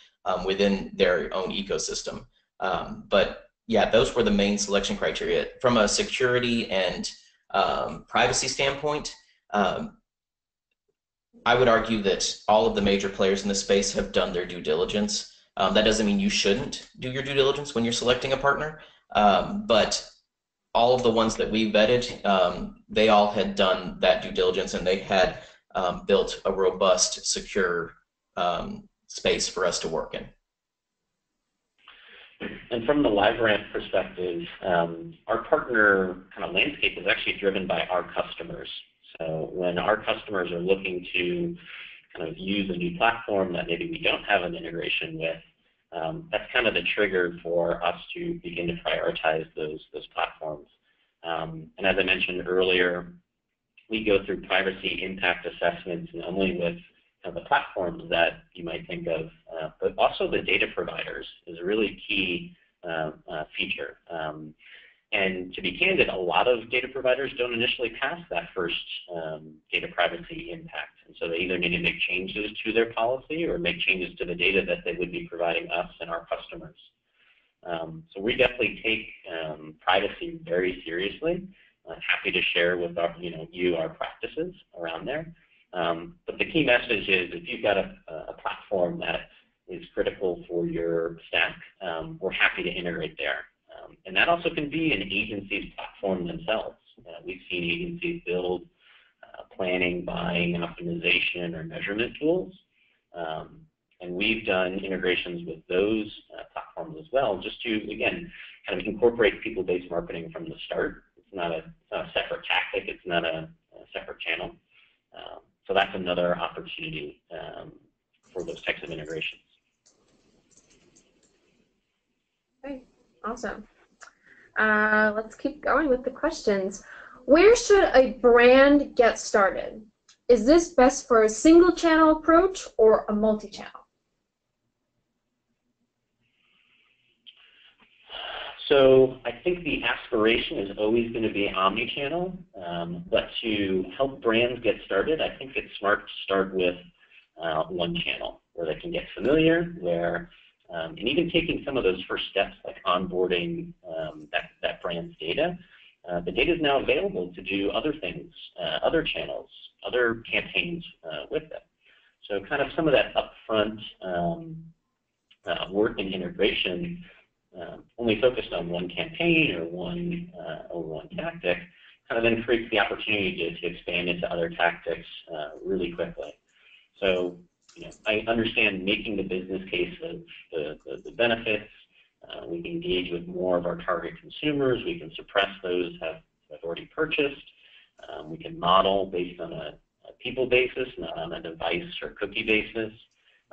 within their own ecosystem. But yeah, those were the main selection criteria. From a security and privacy standpoint, I would argue that all of the major players in this space have done their due diligence. That doesn't mean you shouldn't do your due diligence when you're selecting a partner, but all of the ones that we vetted, they all had done that due diligence, and they had built a robust, secure space for us to work in. And from the LiveRamp perspective, our partner kind of landscape is actually driven by our customers. So when our customers are looking to kind of use a new platform that maybe we don't have an integration with, that's kind of the trigger for us to begin to prioritize those platforms. And as I mentioned earlier, we go through privacy impact assessments not only with the platforms that you might think of, but also the data providers is a really key feature. And to be candid, a lot of data providers don't initially pass that first data privacy impact. And so they either need to make changes to their policy or make changes to the data that they would be providing us and our customers. So we definitely take privacy very seriously. I'm happy to share with our practices around there. But the key message is if you've got a platform that is critical for your stack, we're happy to integrate there. And that also can be an agency's platform themselves. We've seen agencies build planning, buying, optimization, or measurement tools. And we've done integrations with those platforms as well, just to, again, kind of incorporate people-based marketing from the start. It's not a separate tactic. It's not a separate channel. So that's another opportunity for those types of integrations. Okay, awesome. Let's keep going with the questions. Where should a brand get started? Is this best for a single channel approach or a multi-channel? So I think the aspiration is always going to be omni-channel, but to help brands get started, I think it's smart to start with one channel where they can get familiar, and even taking some of those first steps like onboarding that brand's data. The data is now available to do other things, other channels, other campaigns with them. So kind of some of that upfront work and integration only focused on one campaign or one tactic, kind of then creates the opportunity to expand into other tactics really quickly. So I understand making the business case of the benefits, We can engage with more of our target consumers. We can suppress those who have already purchased. We can model based on a people basis, not on a device or cookie basis.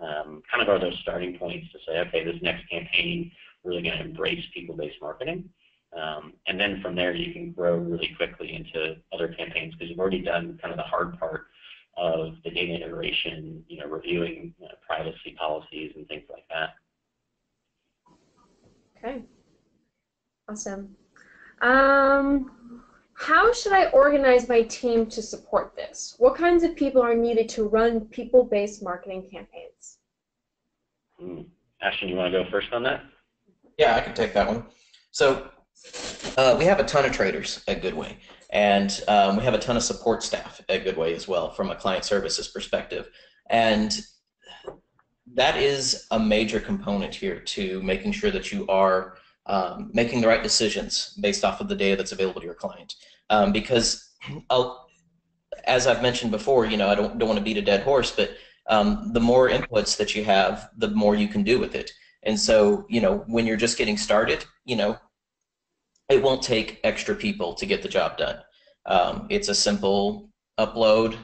Kind of are those starting points to say, okay, this next campaign, we're really going to embrace people-based marketing. And then from there, you can grow really quickly into other campaigns because you've already done kind of the hard part of the data integration, reviewing privacy policies and things like that. Okay, awesome. How should I organize my team to support this? What kinds of people are needed to run people-based marketing campaigns? Ashton, you want to go first on that? Yeah, I can take that one. So we have a ton of traders at Goodway, and we have a ton of support staff at Goodway as well from a client services perspective. And that is a major component here to making sure that you are making the right decisions based off of the data that's available to your client. Because as I've mentioned before, I don't want to beat a dead horse, but the more inputs that you have, the more you can do with it. And so, when you're just getting started, it won't take extra people to get the job done. It's a simple upload,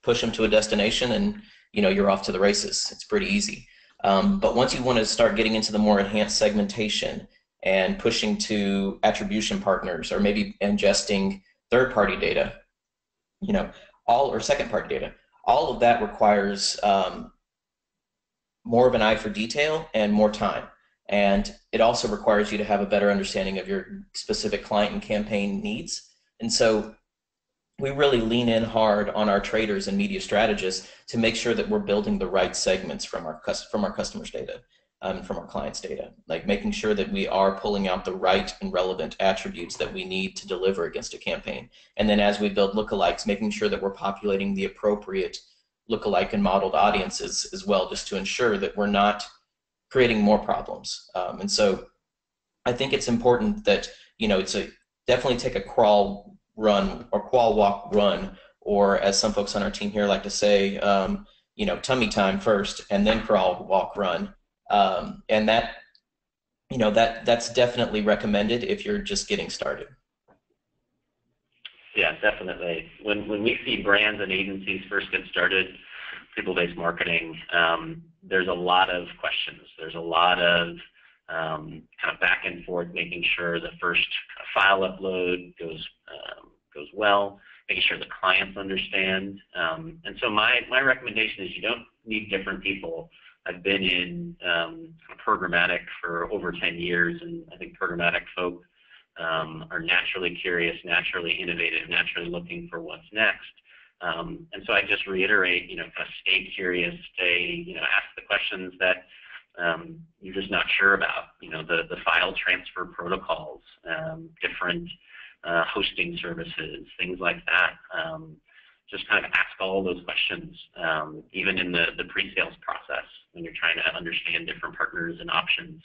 push them to a destination, and you're off to the races. It's pretty easy. But once you want to start getting into the more enhanced segmentation and pushing to attribution partners, or maybe ingesting third-party data, or second-party data, all of that requires more of an eye for detail and more time. And it also requires you to have a better understanding of your specific client and campaign needs. And so we really lean in hard on our traders and media strategists to make sure that we're building the right segments from our customers' data, from our clients' data, like making sure that we are pulling out the right and relevant attributes that we need to deliver against a campaign. And then as we build lookalikes, making sure that we're populating the appropriate lookalike and modeled audiences as well, just to ensure that we're not creating more problems. And so I think it's important that, definitely take a crawl, run, or crawl, walk, run, or as some folks on our team here like to say, tummy time first, and then crawl, walk, run. And that, that's definitely recommended if you're just getting started. Yeah, definitely. When we see brands and agencies first get started, people-based marketing, there's a lot of questions. There's a lot of kind of back and forth, making sure the first file upload goes well, making sure the clients understand. And so my recommendation is you don't need different people. I've been in programmatic for over 10 years, and I think programmatic folk are naturally curious, naturally innovative, naturally looking for what's next. And so I just reiterate, kind of stay curious, ask the questions that you're just not sure about, the file transfer protocols, different hosting services, things like that. Just kind of ask all those questions, even in the pre-sales process when you're trying to understand different partners and options.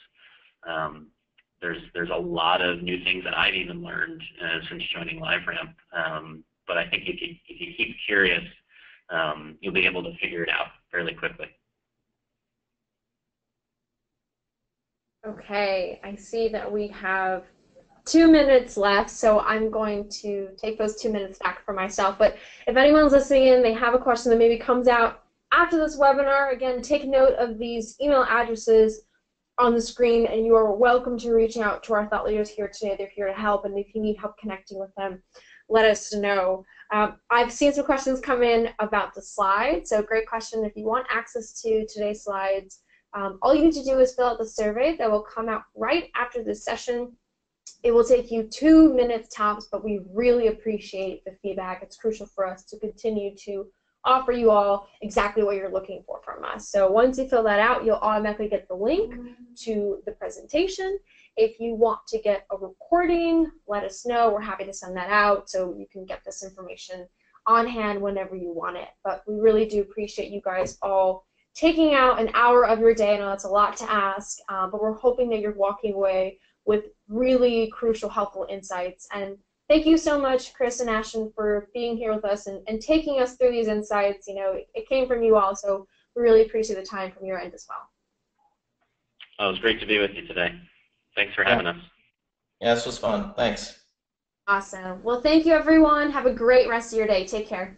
There's a lot of new things that I've even learned since joining LiveRamp. But I think if you keep curious, you'll be able to figure it out fairly quickly. Okay, I see that we have 2 minutes left, so I'm going to take those 2 minutes back for myself. But if anyone's listening in, they have a question that maybe comes out after this webinar, again, take note of these email addresses on the screen, and you are welcome to reach out to our thought leaders here today. They're here to help, and if you need help connecting with them, let us know. I've seen some questions come in about the slides, so great question. If you want access to today's slides, all you need to do is fill out the survey that will come out right after this session. It will take you 2 minutes tops, but we really appreciate the feedback. It's crucial for us to continue to offer you all exactly what you're looking for from us. So once you fill that out, you'll automatically get the link to the presentation. If you want to get a recording, let us know. We're happy to send that out so you can get this information on hand whenever you want it. But we really do appreciate you guys all taking out an hour of your day. I know that's a lot to ask, but we're hoping that you're walking away with really crucial, helpful insights. And thank you so much, Chris and Ashton, for being here with us and taking us through these insights. It came from you all, so we really appreciate the time from your end as well. Oh, it was great to be with you today. Thanks for having us. Yeah, this was fun. Thanks. Awesome. Well, thank you, everyone. Have a great rest of your day. Take care.